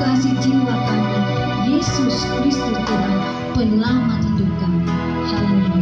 kasih jiwa kami. Yesus Kristus Tuhan, penyelamat hidup kami. Haleluya.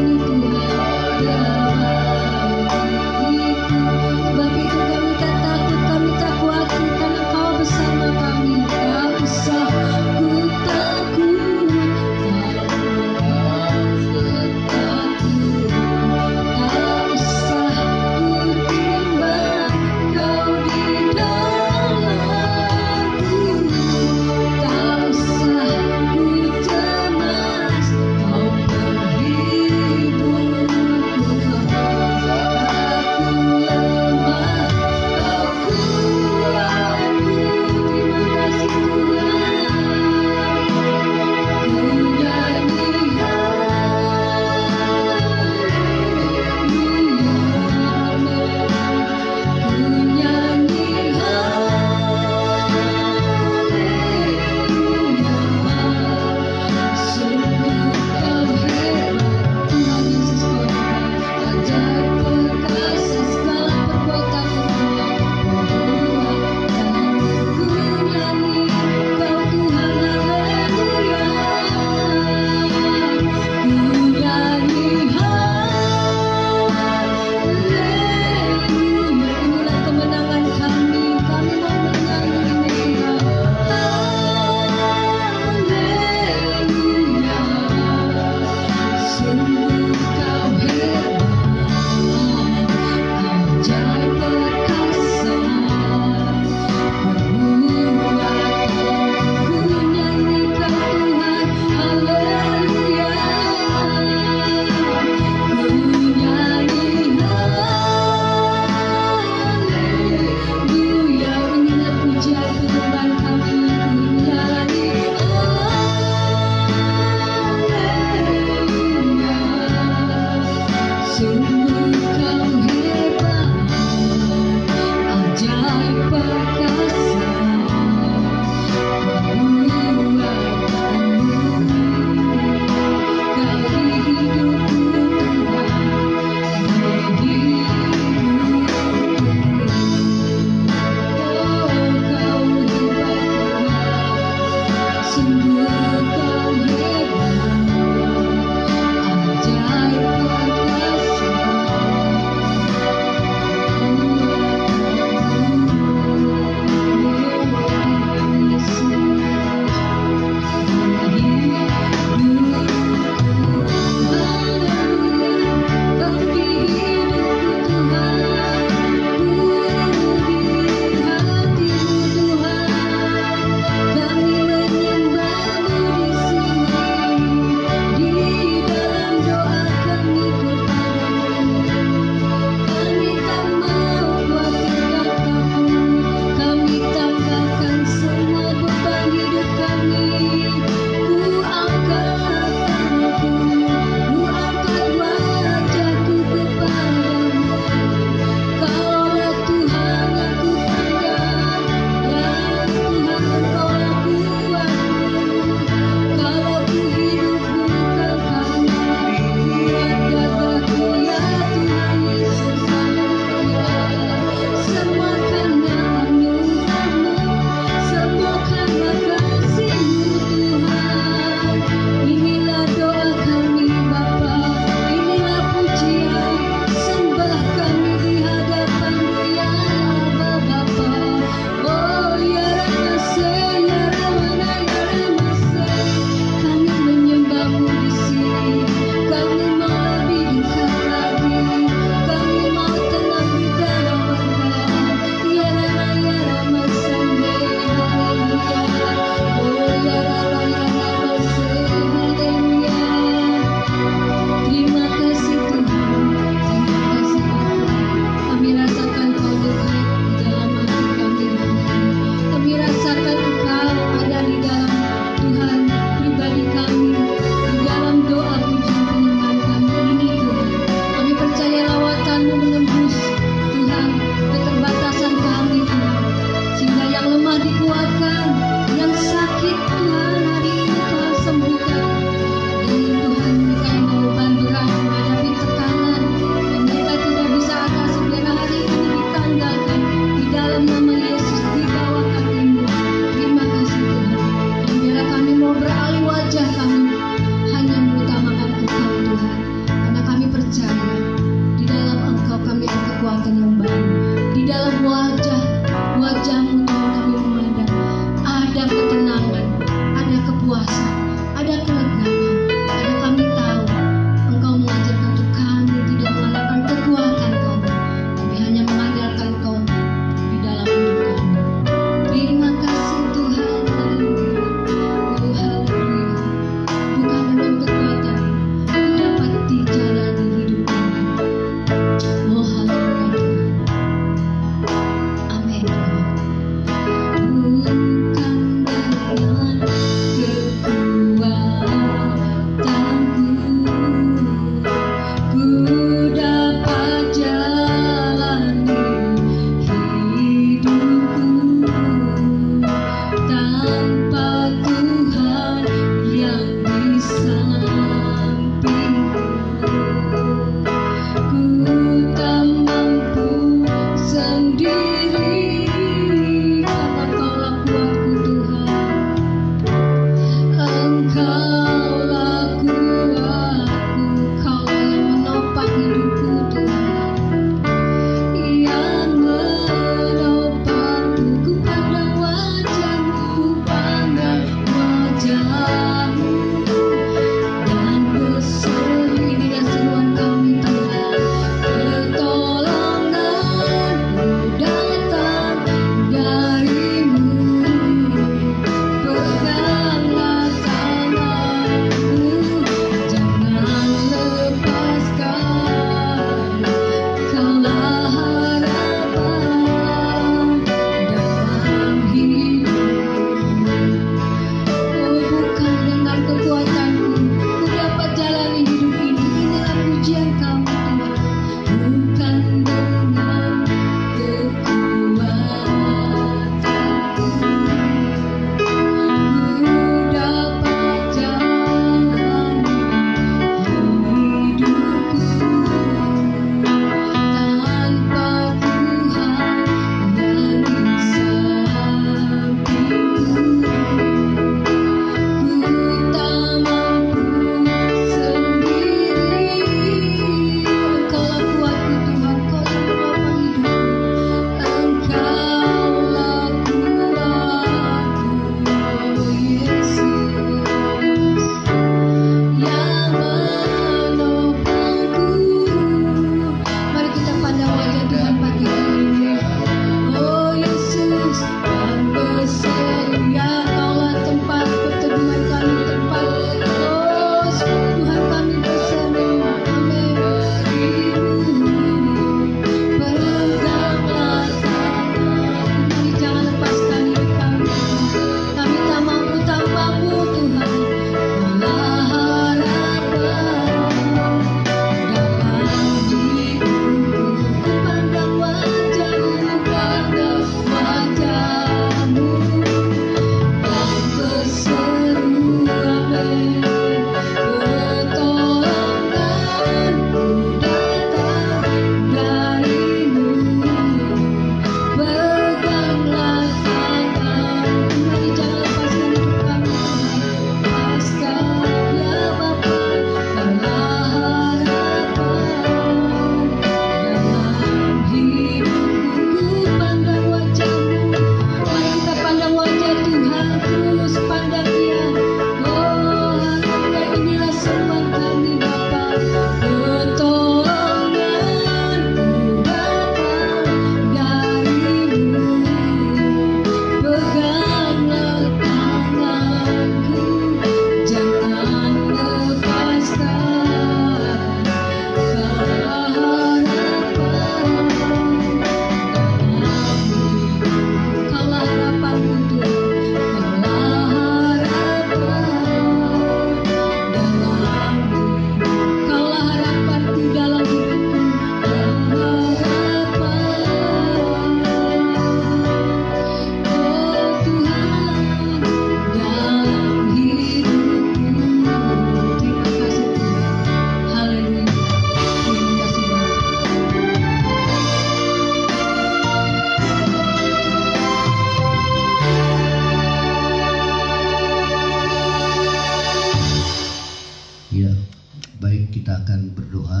akan berdoa.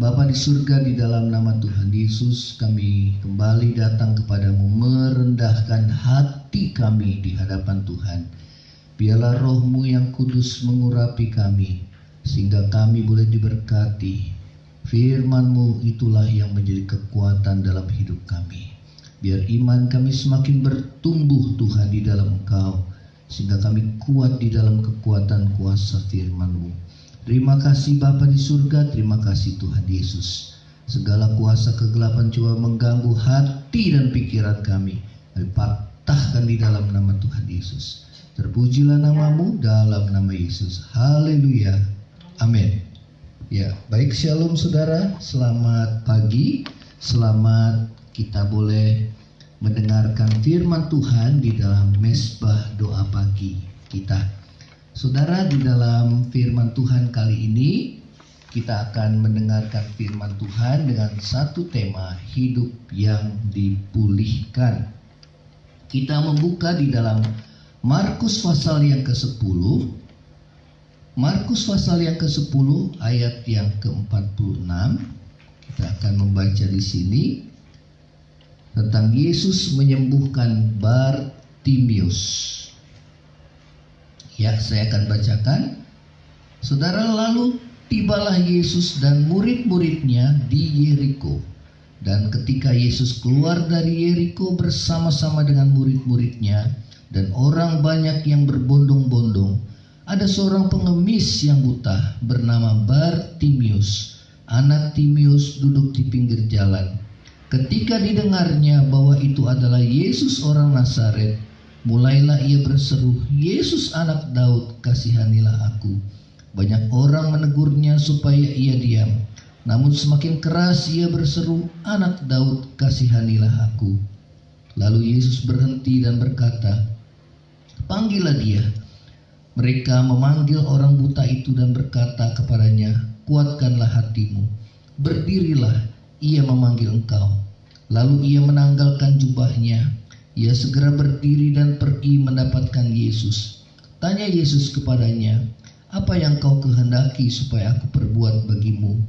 Bapa di surga, di dalam nama Tuhan Yesus kami kembali datang kepadamu, merendahkan hati kami di hadapan Tuhan. Biarlah roh-Mu yang kudus mengurapi kami, sehingga kami boleh diberkati. Firman-Mu itulah yang menjadi kekuatan dalam hidup kami. Biar iman kami semakin bertumbuh Tuhan di dalam Engkau, sehingga kami kuat di dalam kekuatan kuasa firman-Mu. Terima kasih Bapa di surga, terima kasih Tuhan Yesus. Segala kuasa kegelapan coba mengganggu hati dan pikiran kami, patahkan di dalam nama Tuhan Yesus. Terpujilah nama-Mu dalam nama Yesus. Haleluya. Amin. Ya, baik, shalom saudara. Selamat pagi. Selamat kita boleh mendengarkan firman Tuhan di dalam mesbah doa pagi kita. Saudara, di dalam firman Tuhan kali ini kita akan mendengarkan firman Tuhan dengan satu tema, hidup yang dipulihkan. Kita membuka di dalam Markus pasal yang ke-10. Markus pasal yang ke-10 ayat yang ke-46. Kita akan membaca di sini tentang Yesus menyembuhkan Bartimius. Ya, saya akan bacakan. Saudara, lalu tibalah Yesus dan murid-muridnya di Yeriko. Dan ketika Yesus keluar dari Yeriko bersama-sama dengan murid-muridnya dan orang banyak yang berbondong-bondong, ada seorang pengemis yang buta bernama Bartimius, anak Timius, duduk di pinggir jalan. Ketika didengarnya bahwa itu adalah Yesus orang Nazaret, mulailah ia berseru, "Yesus anak Daud, kasihanilah aku." Banyak orang menegurnya supaya ia diam, namun semakin keras ia berseru, "Anak Daud, kasihanilah aku." Lalu Yesus berhenti dan berkata, "Panggillah dia." Mereka memanggil orang buta itu dan berkata kepadanya, "Kuatkanlah hatimu, berdirilah, ia memanggil engkau." Lalu ia menanggalkan jubahnya. Ia segera berdiri dan pergi mendapatkan Yesus. Tanya Yesus kepadanya, "Apa yang kau kehendaki supaya aku perbuat bagimu?"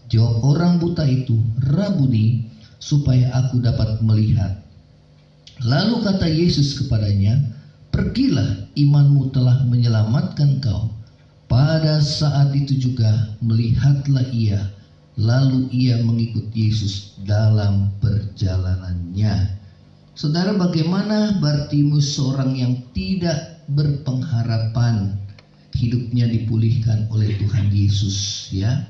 Jawab orang buta itu, "Rabuni, supaya aku dapat melihat." Lalu kata Yesus kepadanya, "Pergilah, imanmu telah menyelamatkan kau." Pada saat itu juga melihatlah ia, lalu ia mengikut Yesus dalam perjalanannya. Saudara, bagaimana Bartimius, seorang yang tidak berpengharapan, hidupnya dipulihkan oleh Tuhan Yesus, ya.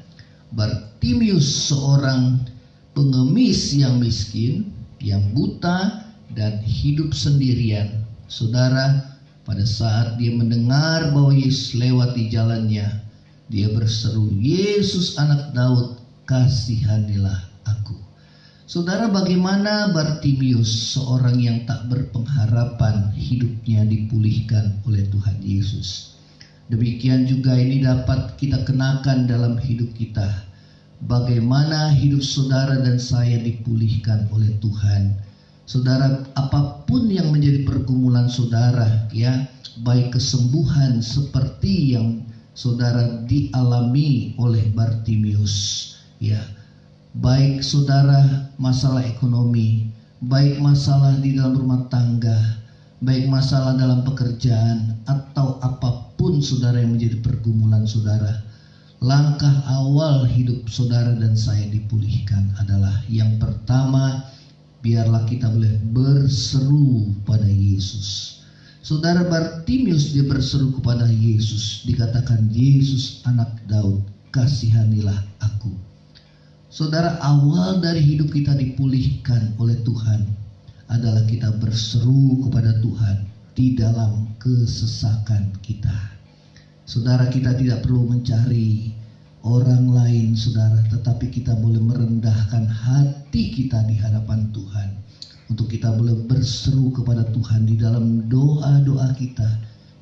Bartimius seorang pengemis yang miskin, yang buta dan hidup sendirian. Saudara, pada saat dia mendengar bahwa Yesus lewat di jalannya, dia berseru, "Yesus anak Daud, kasihanilah aku." Saudara, bagaimana Bartimius, seorang yang tak berpengharapan, hidupnya dipulihkan oleh Tuhan Yesus. Demikian juga ini dapat kita kenakan dalam hidup kita. Bagaimana hidup saudara dan saya dipulihkan oleh Tuhan. Saudara, apapun yang menjadi pergumulan saudara, ya, baik kesembuhan seperti yang saudara dialami oleh Bartimius, ya, baik saudara masalah ekonomi, baik masalah di dalam rumah tangga, baik masalah dalam pekerjaan, atau apapun saudara yang menjadi pergumulan saudara, langkah awal hidup saudara dan saya dipulihkan adalah yang pertama, biarlah kita boleh berseru pada Yesus. Saudara, Bartimius dia berseru kepada Yesus, dikatakan, "Yesus anak Daud, kasihanilah aku." Saudara, awal dari hidup kita dipulihkan oleh Tuhan adalah kita berseru kepada Tuhan di dalam kesesakan kita. Saudara, kita tidak perlu mencari orang lain, saudara, tetapi kita boleh merendahkan hati kita di hadapan Tuhan, untuk kita boleh berseru kepada Tuhan di dalam doa-doa kita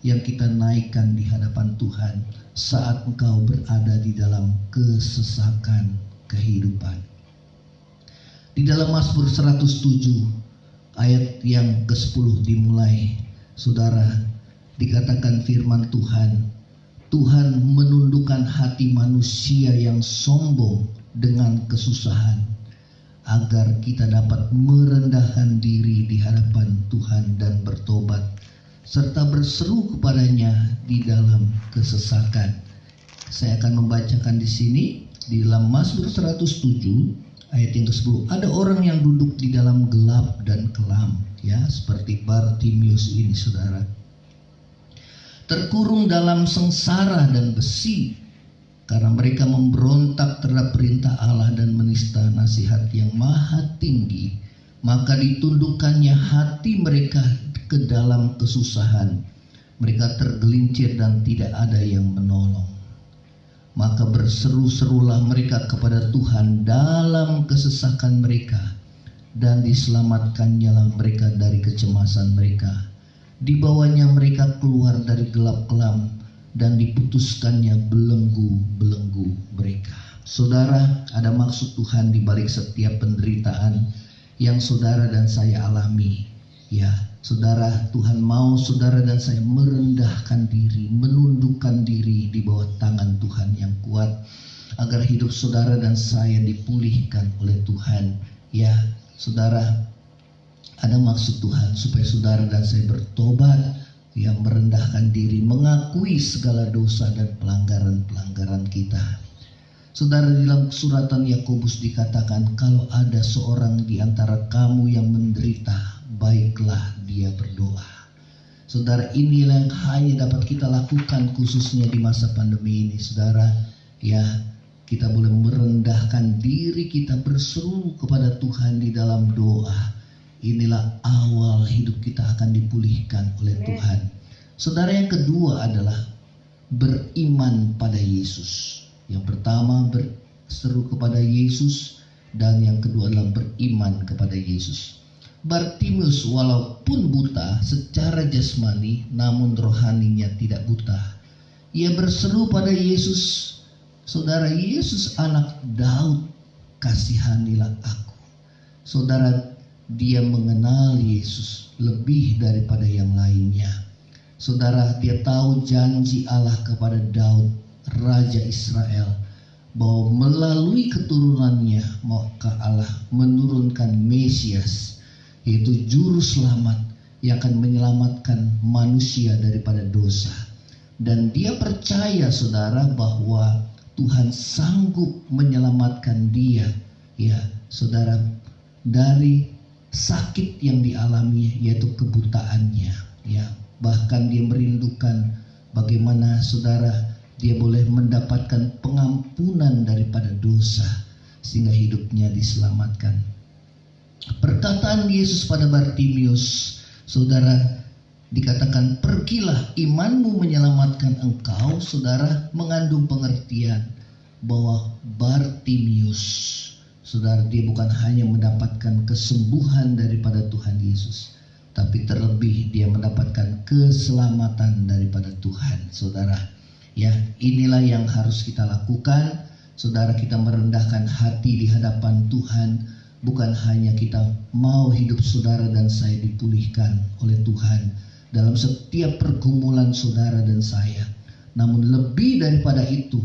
yang kita naikkan di hadapan Tuhan saat engkau berada di dalam kesesakan kehidupan. Di dalam Mazmur 107 ayat yang ke-10 dimulai, saudara, dikatakan firman Tuhan, Tuhan menundukkan hati manusia yang sombong dengan kesusahan, agar kita dapat merendahkan diri di hadapan Tuhan dan bertobat, serta berseru kepadanya di dalam kesesakan. Saya akan membacakan di sini di dalam Mazmur 107 ayat yang ke-10. Ada orang yang duduk di dalam gelap dan kelam, ya, seperti Bartimius ini, saudara. Terkurung dalam sengsara dan besi, karena mereka memberontak terhadap perintah Allah dan menista nasihat yang maha tinggi, maka ditundukkannya hati mereka ke dalam kesusahan. Mereka tergelincir dan tidak ada yang menolong. Maka berseru-serulah mereka kepada Tuhan dalam kesesakan mereka, dan diselamatkannya mereka dari kecemasan mereka. Dibawanya mereka keluar dari gelap kelam, dan diputuskannya belenggu-belenggu mereka. Saudara, ada maksud Tuhan di balik setiap penderitaan yang saudara dan saya alami. Ya, saudara, Tuhan mau saudara dan saya merendahkan diri, menundukkan diri di bawah tangan Tuhan yang kuat, agar hidup saudara dan saya dipulihkan oleh Tuhan. Ya, saudara, ada maksud Tuhan supaya saudara dan saya bertobat, yang merendahkan diri, mengakui segala dosa dan pelanggaran-pelanggaran kita. Saudara, dalam suratan Yakobus dikatakan, kalau ada seorang di antara kamu yang menderita, baiklah dia berdoa. Saudara, inilah yang hanya dapat kita lakukan khususnya di masa pandemi ini, saudara. Ya, kita boleh merendahkan diri kita, berseru kepada Tuhan di dalam doa. Inilah awal hidup kita akan dipulihkan oleh Tuhan. Saudara, yang kedua adalah beriman pada Yesus. Yang pertama berseru kepada Yesus, dan yang kedua adalah beriman kepada Yesus. Bartimius walaupun buta secara jasmani, namun rohaninya tidak buta. Ia berseru pada Yesus, saudara, Yesus anak Daud, kasihanilah aku. Saudara, dia mengenal Yesus lebih daripada yang lainnya. Saudara, dia tahu janji Allah kepada Daud, Raja Israel, bahwa melalui keturunannya maka Allah menurunkan Mesias, yaitu juru selamat yang akan menyelamatkan manusia daripada dosa. Dan dia percaya, saudara, bahwa Tuhan sanggup menyelamatkan dia, ya, saudara, dari sakit yang dialami, yaitu kebutaannya. Ya, bahkan dia merindukan bagaimana, saudara, dia boleh mendapatkan pengampunan daripada dosa sehingga hidupnya diselamatkan. Perkataan Yesus pada Bartimius, saudara, dikatakan, pergilah, imanmu menyelamatkan engkau. Saudara, mengandung pengertian bahwa Bartimius, saudara, dia bukan hanya mendapatkan kesembuhan daripada Tuhan Yesus, tapi terlebih dia mendapatkan keselamatan daripada Tuhan. Saudara, ya, inilah yang harus kita lakukan. Saudara, kita merendahkan hati di hadapan Tuhan. Bukan hanya kita mau hidup saudara dan saya dipulihkan oleh Tuhan dalam setiap pergumulan saudara dan saya, namun lebih daripada itu,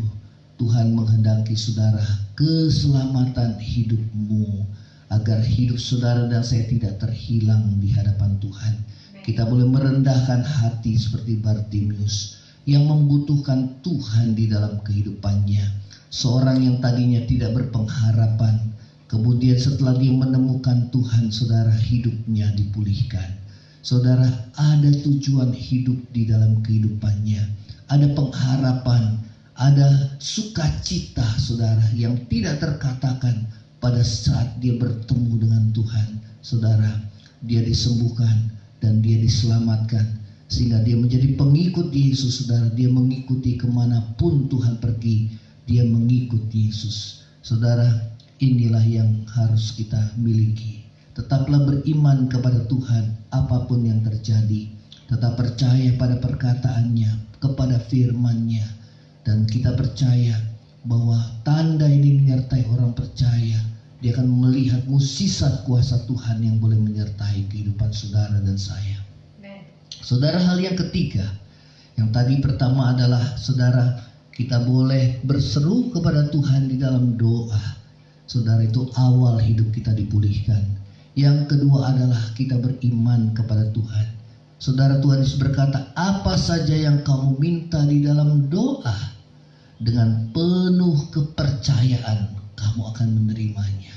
Tuhan menghendaki saudara keselamatan hidupmu, agar hidup saudara dan saya tidak terhilang di hadapan Tuhan. Kita boleh merendahkan hati seperti Bartimius yang membutuhkan Tuhan di dalam kehidupannya. Seorang yang tadinya tidak berpengharapan, kemudian setelah dia menemukan Tuhan, saudara, hidupnya dipulihkan. Saudara, ada tujuan hidup di dalam kehidupannya, ada pengharapan, ada sukacita, saudara, yang tidak terkatakan pada saat dia bertemu dengan Tuhan. Saudara, dia disembuhkan dan dia diselamatkan, sehingga dia menjadi pengikut Yesus. Saudara, dia mengikuti kemanapun Tuhan pergi, dia mengikuti Yesus. Saudara, inilah yang harus kita miliki. Tetaplah beriman kepada Tuhan apapun yang terjadi. Tetap percaya pada perkataannya, kepada firman-Nya. Dan kita percaya bahwa tanda ini menyertai orang percaya. Dia akan melihat mukjizat kuasa Tuhan yang boleh menyertai kehidupan saudara dan saya. Saudara, hal yang ketiga Yang tadi pertama adalah saudara, kita boleh berseru kepada Tuhan di dalam doa. Saudara, itu awal hidup kita dipulihkan. Yang kedua adalah kita beriman kepada Tuhan. Saudara, Tuhan Yesus berkata, apa saja yang kamu minta di dalam doa, dengan penuh kepercayaan kamu akan menerimanya.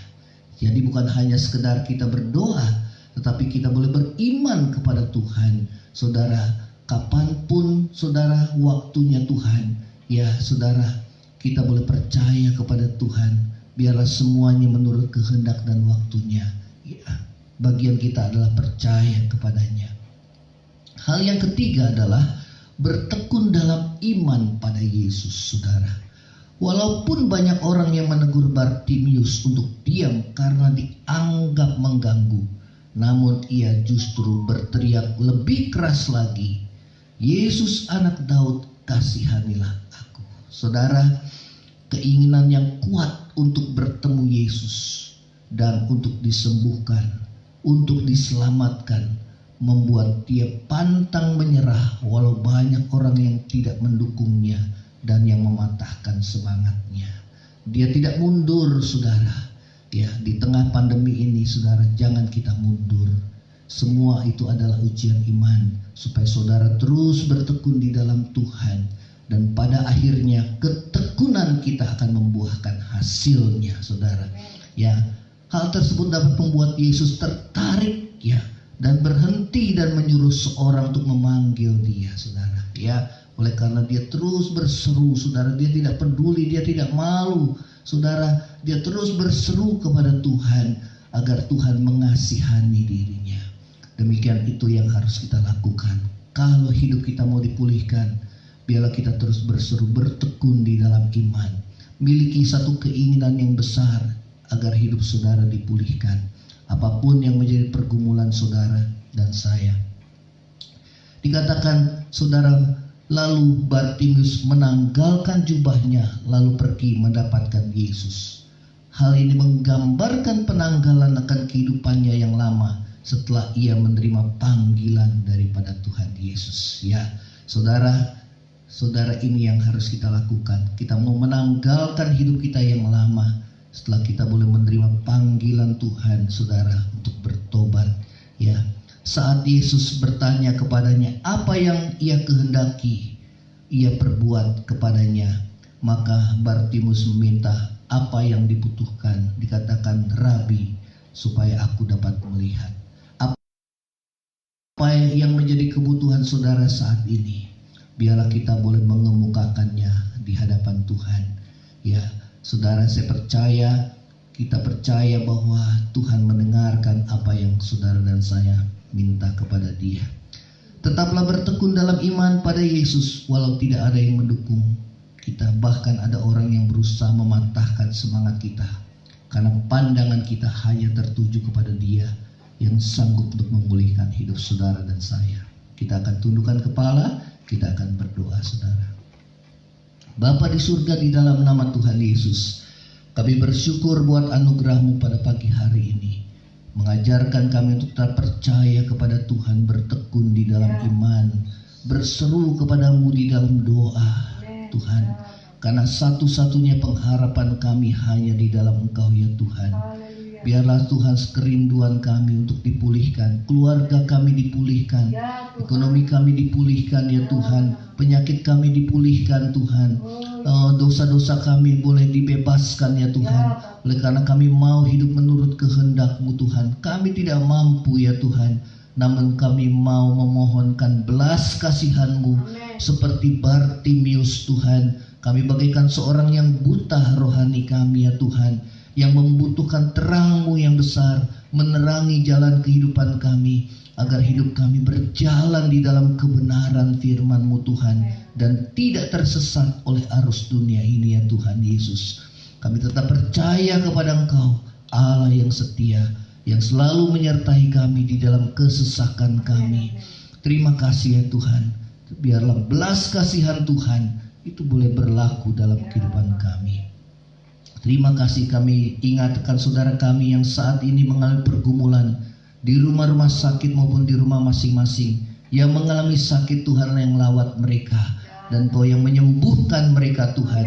Jadi bukan hanya sekedar kita berdoa, tetapi kita boleh beriman kepada Tuhan. Saudara, kapanpun saudara waktunya Tuhan, ya saudara, kita boleh percaya kepada Tuhan. Biarlah semuanya menurut kehendak dan waktunya. Ya, bagian kita adalah percaya kepadanya. Hal yang ketiga adalah bertekun dalam iman pada Yesus, saudara. Walaupun banyak orang yang menegur Bartimius untuk diam karena dianggap mengganggu, namun ia justru berteriak lebih keras lagi, Yesus anak Daud, kasihanilah aku. Saudara, keinginan yang kuat untuk bertemu Yesus dan untuk disembuhkan, untuk diselamatkan, membuat dia pantang menyerah walau banyak orang yang tidak mendukungnya dan yang mematahkan semangatnya. Dia tidak mundur, saudara. Ya, di tengah pandemi ini, saudara, jangan kita mundur. Semua itu adalah ujian iman, supaya saudara terus bertekun di dalam Tuhan. Dan pada akhirnya ketekunan kita akan membuahkan hasilnya, saudara. Ya, hal tersebut dapat membuat Yesus tertarik, ya, dan berhenti dan menyuruh seorang untuk memanggil dia, saudara. Ya, oleh karena dia terus berseru, saudara, dia tidak peduli, dia tidak malu, saudara, dia terus berseru kepada Tuhan agar Tuhan mengasihani dirinya. Demikian itu yang harus kita lakukan. Kalau hidup kita mau dipulihkan, biarlah kita terus berseru, bertekun di dalam iman, miliki satu keinginan yang besar agar hidup saudara dipulihkan. Apapun yang menjadi pergumulan saudara dan saya. Dikatakan, saudara, lalu Bartimius menanggalkan jubahnya lalu pergi mendapatkan Yesus. Hal ini menggambarkan penanggalan akan kehidupannya yang lama setelah ia menerima panggilan daripada Tuhan Yesus. Ya, saudara, ini yang harus kita lakukan. Kita mau menanggalkan hidup kita yang lama setelah kita boleh menerima panggilan Tuhan, saudara, untuk bertobat. Ya, saat Yesus bertanya kepadanya apa yang ia kehendaki, ia perbuat kepadanya. Maka Bartimius meminta apa yang dibutuhkan. Dikatakan, Rabi, supaya aku dapat melihat. Apa yang menjadi kebutuhan saudara saat ini, biarlah kita boleh mengemukakannya di hadapan Tuhan. Ya, saudara, saya percaya, kita percaya bahwa Tuhan mendengarkan apa yang saudara dan saya minta kepada Dia. Tetaplah bertekun dalam iman pada Yesus walau tidak ada yang mendukung kita. Bahkan ada orang yang berusaha mematahkan semangat kita, karena pandangan kita hanya tertuju kepada Dia yang sanggup untuk memulihkan hidup saudara dan saya. Kita akan tundukkan kepala, kita akan berdoa, saudara. Bapa di surga, di dalam nama Tuhan Yesus, kami bersyukur buat anugerah-Mu pada pagi hari ini. Mengajarkan kami untuk tetap percaya kepada Tuhan, bertekun di dalam iman, berseru kepada-Mu di dalam doa, Tuhan. Karena satu-satunya pengharapan kami hanya di dalam Engkau, ya Tuhan. Biarlah Tuhan kerinduan kami untuk dipulihkan, keluarga kami dipulihkan, ekonomi kami dipulihkan, ya Tuhan. Penyakit kami dipulihkan, Tuhan. Dosa-dosa kami boleh dibebaskan, ya Tuhan. Oleh karena kami mau hidup menurut kehendak-Mu, Tuhan. Kami tidak mampu, ya Tuhan, namun kami mau memohonkan belas kasihan-Mu seperti Bartimius, Tuhan. Kami bagaikan seorang yang buta rohani kami, ya Tuhan, yang membutuhkan terang-Mu yang besar menerangi jalan kehidupan kami, agar hidup kami berjalan di dalam kebenaran firman-Mu, Tuhan, dan tidak tersesat oleh arus dunia ini, ya Tuhan Yesus. Kami tetap percaya kepada Engkau, Allah yang setia, yang selalu menyertai kami di dalam kesesakan kami. Terima kasih, ya Tuhan. Biarlah belas kasihan Tuhan itu boleh berlaku dalam kehidupan kami. Terima kasih, kami ingatkan saudara kami yang saat ini mengalami pergumulan di rumah-rumah sakit maupun di rumah masing-masing, yang mengalami sakit Tuhan yang melawat mereka, dan Kau yang menyembuhkan mereka Tuhan.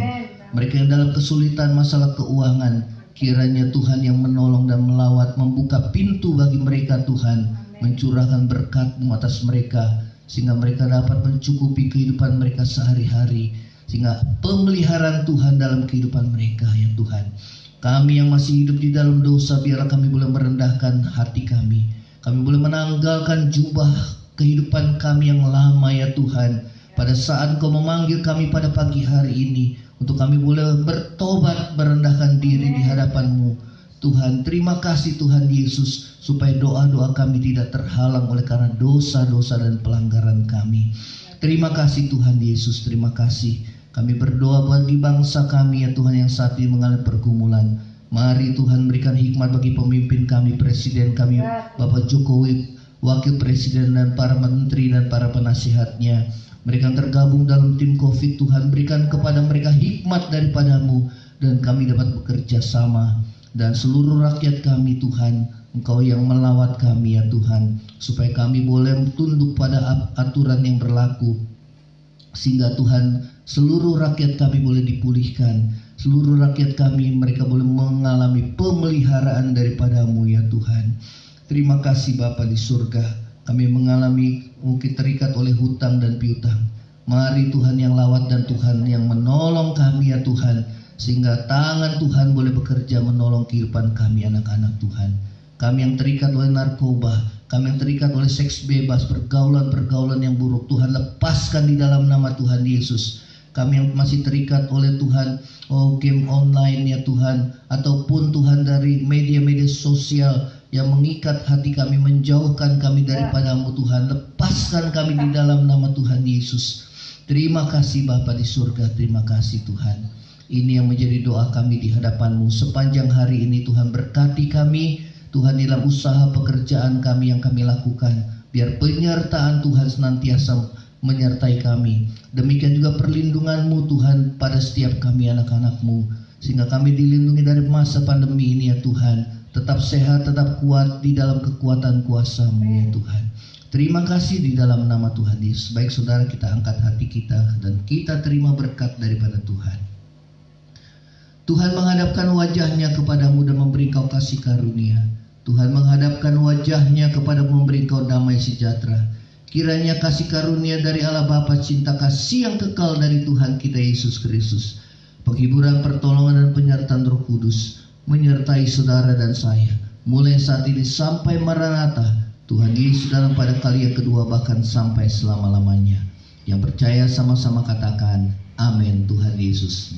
Mereka yang dalam kesulitan masalah keuangan, kiranya Tuhan yang menolong dan melawat, membuka pintu bagi mereka Tuhan, mencurahkan berkat-Mu atas mereka, sehingga mereka dapat mencukupi kehidupan mereka sehari-hari, sehingga pemeliharaan Tuhan dalam kehidupan mereka ya Tuhan. Kami yang masih hidup di dalam dosa, biarlah kami boleh merendahkan hati kami. Kami boleh menanggalkan jubah kehidupan kami yang lama ya Tuhan. Pada saat Kau memanggil kami pada pagi hari ini, untuk kami boleh bertobat, merendahkan diri di hadapan-Mu. Tuhan, terima kasih Tuhan Yesus, supaya doa-doa kami tidak terhalang oleh karena dosa-dosa dan pelanggaran kami. Terima kasih Tuhan Yesus, terima kasih. Kami berdoa bagi bangsa kami ya Tuhan yang saat ini mengalami pergumulan. Mari Tuhan berikan hikmat bagi pemimpin kami, Presiden kami Bapak Jokowi, Wakil Presiden dan para menteri dan para penasihatnya. Mereka yang tergabung dalam tim COVID, Tuhan berikan kepada mereka hikmat daripada-Mu, dan kami dapat bekerja sama. Dan seluruh rakyat kami Tuhan, Engkau yang melawat kami ya Tuhan, supaya kami boleh tunduk pada aturan yang berlaku, sehingga Tuhan seluruh rakyat kami boleh dipulihkan. Seluruh rakyat kami mereka boleh mengalami pemeliharaan daripada-Mu ya Tuhan. Terima kasih Bapa di surga. Kami mengalami mungkin terikat oleh hutang dan piutang. Mari Tuhan yang lawat dan Tuhan yang menolong kami ya Tuhan, sehingga tangan Tuhan boleh bekerja menolong kehidupan kami anak-anak Tuhan. Kami yang terikat oleh narkoba, kami yang terikat oleh seks bebas, pergaulan-pergaulan yang buruk, Tuhan lepaskan di dalam nama Tuhan Yesus. Kami yang masih terikat oleh Tuhan, game online ya Tuhan, ataupun Tuhan dari media-media sosial yang mengikat hati kami, menjauhkan kami daripada-Mu Tuhan, lepaskan kami di dalam nama Tuhan Yesus. Terima kasih Bapa di surga, terima kasih Tuhan. Ini yang menjadi doa kami di hadapan-Mu sepanjang hari ini. Tuhan berkati kami, Tuhan dalam usaha pekerjaan kami yang kami lakukan. Biar penyertaan Tuhan senantiasa menyertai kami. Demikian juga perlindungan-Mu Tuhan pada setiap kami anak-anak-Mu, sehingga kami dilindungi dari masa pandemi ini ya Tuhan. Tetap sehat, tetap kuat di dalam kekuatan kuasa-Mu ya Tuhan. Terima kasih di dalam nama Tuhan Yesus. Baik saudara, kita angkat hati kita dan kita terima berkat daripada Tuhan. Tuhan menghadapkan wajahnya kepadamu dan memberi kau kasih karunia. Tuhan menghadapkan wajahnya kepadamu, memberi kau damai sejahtera. Kiranya kasih karunia dari Allah Bapa, cinta kasih yang kekal dari Tuhan kita Yesus Kristus, penghiburan, pertolongan dan penyertaan Roh Kudus menyertai saudara dan saya mulai saat ini sampai Maranatha Tuhan Yesus dalam pada kali yang kedua, bahkan sampai selama-lamanya. Yang percaya sama-sama katakan amin. Tuhan Yesus